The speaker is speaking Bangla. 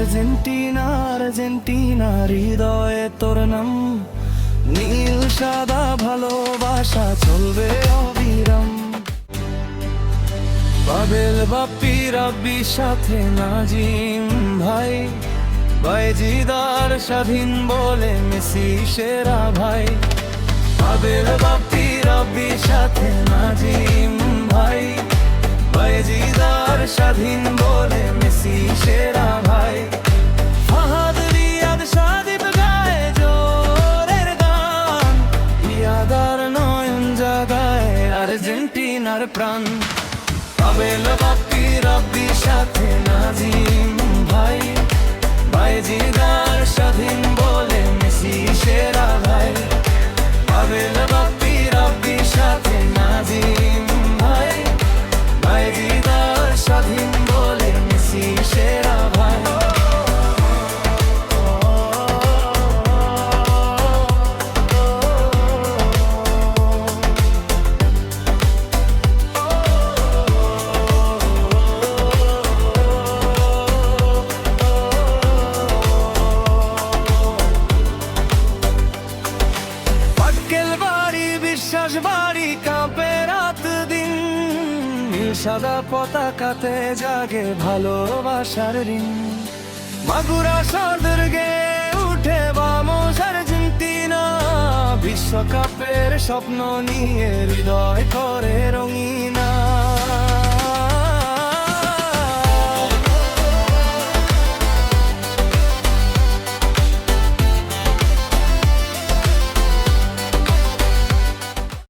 আর্জেন্টিনা আর্জেন্টিনা হৃদয়ে তোর নাম, নীল সাদা ভালোবাসা চলবে অবিরাম। পাবেল বাপ্পি রাব্বি সাথে নাজিম ভাই, বাইজিদার স্বাধীন বলে মেসি সেরা ভাই। পাবেল বাপ্পি রাব্বি সাথে নাজিম ভাই, বাইজিদার স্বাধীন বলে মেসি সেরা ভাই। ফাহাদ রিয়াদ সাদিব গায়ে জোরের গান, ইয়াদার নয়ন জাগায় আর্জেন্টিনার প্রাণ। পাবেল বাপ্পি রাব্বি সাথে নাজিম ভাই, বাইজিদার স্বাধীন বলে মেসি সেরা ভাই। পাবেল বাপ্পি রাব্বি সাথে নাজিম ভাই, বাইজিদার স্বাধীন বলে মেসি সেরা ভাই। বিশ্বাস বাড়ি কাঁপে রাত দিন, সাদা পতাকাতে জাগে ভালোবাসার ঋণ। মাগুরা সদর্গে উঠে বামস আর্জেন্টিনা, বিশ্বকাপের স্বপ্ন নিয়ে হৃদয় করে